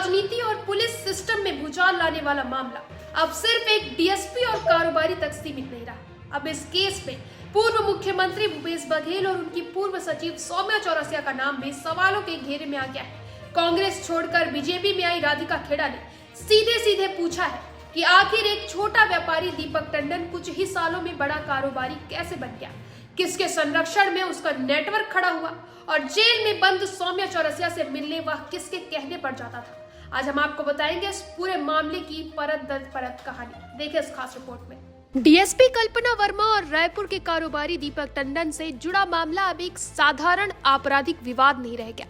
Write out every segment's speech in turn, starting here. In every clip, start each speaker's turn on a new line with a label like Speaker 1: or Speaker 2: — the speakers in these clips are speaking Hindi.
Speaker 1: राजनीति और पुलिस सिस्टम में भूचाल लाने वाला मामला अब सिर्फ एक डीएसपी और कारोबारी तक सीमित नहीं रहा। अब इस केस में पूर्व मुख्यमंत्री भूपेश बघेल और उनकी पूर्व सचिव सौम्या चौरसिया का नाम भी सवालों के घेरे में आ गया है। कांग्रेस छोड़कर बीजेपी में आई राधिका खेड़ा ने सीधे सीधे पूछा है कि आखिर एक छोटा व्यापारी दीपक टंडन कुछ ही सालों में बड़ा कारोबारी कैसे बन गया, किसके संरक्षण में उसका नेटवर्क खड़ा हुआ और जेल में बंद सौम्या चौरसिया से मिलने वह किसके कहने पर जाता था। आज हम आपको बताएंगे इस पूरे मामले की परत दर परत कहानी। देखिए इस खास रिपोर्ट में। डीएसपी कल्पना वर्मा और रायपुर के कारोबारी दीपक टंडन से जुड़ा मामला अब एक साधारण आपराधिक विवाद नहीं रह गया।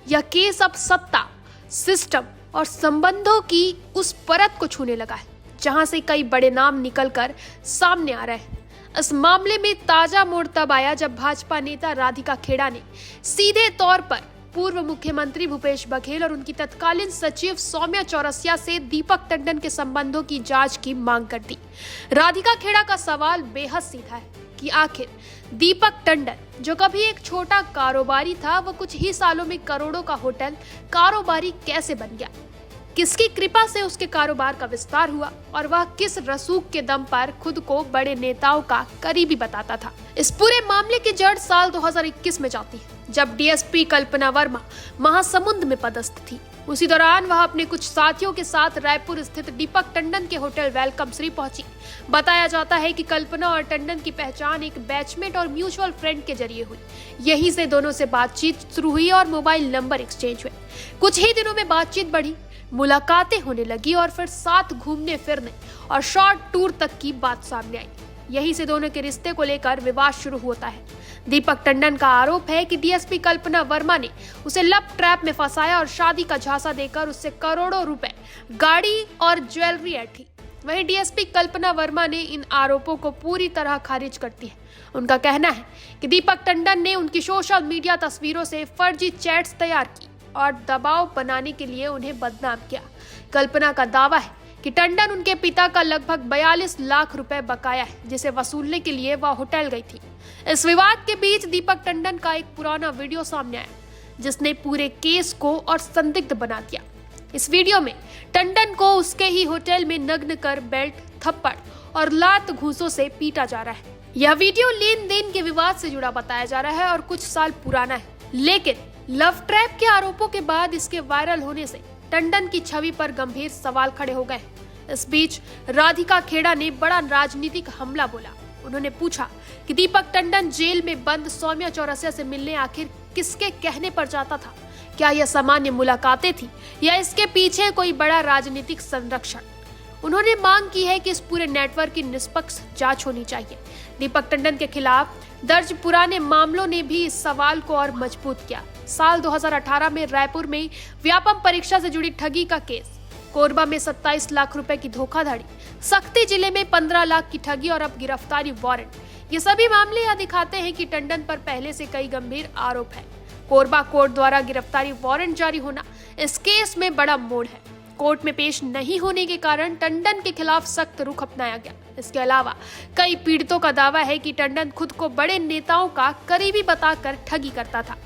Speaker 1: यह केस अब सत्ता, सिस्टम और संबंधों की उस परत को छूने लगा है जहां से कई बड़े नाम निकलकर सामने आ रहे हैं। इस मामले में ताजा मोड़ तब आया जब भाजपा नेता राधिका खेड़ा ने सीधे तौर पर पूर्व मुख्यमंत्री भूपेश बघेल और उनकी तत्कालीन सचिव सौम्या चौरसिया से दीपक टंडन के संबंधों की जांच की मांग कर दी। राधिका खेड़ा का सवाल बेहद सीधा है कि आखिर दीपक टंडन जो कभी एक छोटा कारोबारी था, वो कुछ ही सालों में करोड़ों का होटल कारोबारी कैसे बन गया, किसकी कृपा से उसके कारोबार का विस्तार हुआ और वह किस रसूख के दम पर खुद को बड़े नेताओं का करीबी बताता था। इस पूरे मामले की जड़ साल 2021 में जाती है जब डीएसपी कल्पना वर्मा महासमुंद में पदस्थ थी। उसी दौरान वह अपने कुछ साथियों के साथ रायपुर स्थित दीपक टंडन के होटल वेलकम श्री पहुंची। बताया जाता है कि कल्पना और टंडन की पहचान एक बैचमेट और म्यूचुअल फ्रेंड के जरिए हुई। यहीं से दोनों से बातचीत शुरू हुई और मोबाइल नंबर एक्सचेंज हुए। कुछ ही दिनों में बातचीत बढ़ी, मुलाकातें होने लगी और फिर साथ घूमने फिरने और शॉर्ट टूर तक की बात सामने आई। यहीं से दोनों के रिश्ते को लेकर विवाद शुरू होता है। दीपक टंडन का आरोप है कि डीएसपी कल्पना वर्मा ने उसे लव ट्रैप में फंसाया और शादी का झांसा देकर उससे करोड़ों रुपए, गाड़ी और ज्वेलरी ऐंठी। वहीं डीएसपी कल्पना वर्मा ने इन आरोपों को पूरी तरह खारिज करती है। उनका कहना है कि दीपक टंडन ने उनकी सोशल मीडिया तस्वीरों से फर्जी चैट्स तैयार की और दबाव बनाने के लिए उन्हें बदनाम किया। कल्पना का दावा है कि टंडन उनके पिता का लगभग 42 लाख रुपए बकाया है, जिसे वसूलने के लिए वह होटल गई थी। इस विवाद के बीच दीपक टंडन का एक पुराना वीडियो सामने आया जिसने पूरे केस को और संदिग्ध बना दिया। इस वीडियो में टंडन को उसके ही होटल में नग्न कर बेल्ट, थप्पड़ और लात घूंसों से पीटा जा रहा है। यह वीडियो लेन देन के विवाद से जुड़ा बताया जा रहा है और कुछ साल पुराना है, लेकिन लव ट्रैप के आरोपों के बाद इसके वायरल होने से टंडन की छवि पर गंभीर सवाल खड़े हो गए। इस बीच राधिका खेड़ा ने बड़ा राजनीतिक हमला बोला। उन्होंने पूछा कि दीपक टंडन जेल में बंद सौम्या चौरसिया से मिलने आखिर किसके कहने पर जाता था? क्या यह सामान्य मुलाकातें थी या इसके पीछे कोई बड़ा राजनीतिक संरक्षण? उन्होंने मांग की है कि इस पूरे नेटवर्क की निष्पक्ष जांच होनी चाहिए। दीपक टंडन के खिलाफ दर्ज पुराने मामलों ने भी इस सवाल को और मजबूत किया। साल 2018 में रायपुर में व्यापम परीक्षा से जुड़ी ठगी का केस, कोरबा में 27 लाख रुपए की धोखाधड़ी, सक्ती जिले में 15 लाख की ठगी और अब गिरफ्तारी वारंट, ये सभी मामले यह दिखाते हैं कि टंडन पर पहले से कई गंभीर आरोप है। कोरबा कोर्ट द्वारा गिरफ्तारी वारंट जारी होना इस केस में बड़ा मोड़ है। कोर्ट में पेश नहीं होने के कारण टंडन के खिलाफ सख्त रुख अपनाया गया। इसके अलावा कई पीड़ितों का दावा है कि टंडन खुद को बड़े नेताओं का करीबी बताकर ठगी करता था।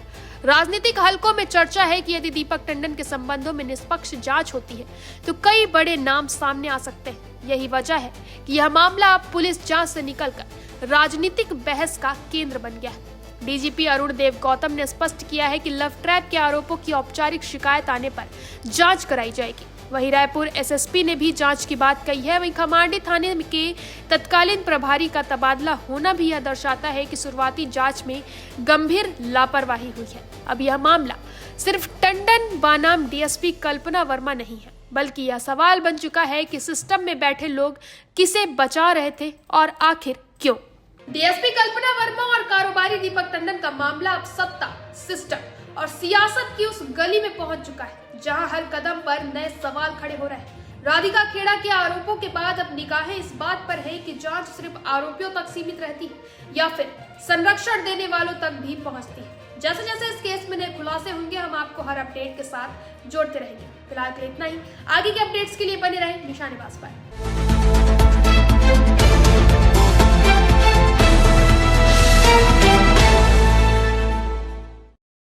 Speaker 1: राजनीतिक हलकों में चर्चा है कि यदि दीपक टंडन के संबंधों में निष्पक्ष जांच होती है तो कई बड़े नाम सामने आ सकते हैं। यही वजह है कि यह मामला अब पुलिस जांच से निकलकर राजनीतिक बहस का केंद्र बन गया है। डीजीपी अरुण देव गौतम ने स्पष्ट किया है कि लव ट्रैप के आरोपों की औपचारिक शिकायत आने पर जांच कराई जाएगी। वहीं रायपुर एसएसपी ने भी जांच की बात कही है। वहीं खमांडी थाने के तत्कालीन प्रभारी का तबादला होना भी यह दर्शाता है कि शुरुआती जांच में गंभीर लापरवाही हुई है। अब यह मामला सिर्फ टंडन बनाम डीएसपी कल्पना वर्मा नहीं है, बल्कि यह सवाल बन चुका है कि सिस्टम में बैठे लोग किसे बचा रहे थे और आखिर क्यों। डीएसपी कल्पना वर्मा और कारोबारी दीपक टंडन का मामला अब सत्ता, सिस्टम और सियासत की उस गली में पहुंच चुका है जहां हर कदम पर नए सवाल खड़े हो रहे हैं। राधिका खेड़ा के आरोपों के बाद अब निगाहें इस बात पर है कि जांच सिर्फ आरोपियों तक सीमित रहती है या फिर संरक्षण देने वालों तक भी पहुंचती है। जैसे जैसे इस केस में नए खुलासे होंगे हम आपको हर अपडेट के साथ जोड़ते रहेंगे। फिलहाल के लिए इतना ही। आगे के अपडेट्स के लिए बने रहें निशानेबाज पर।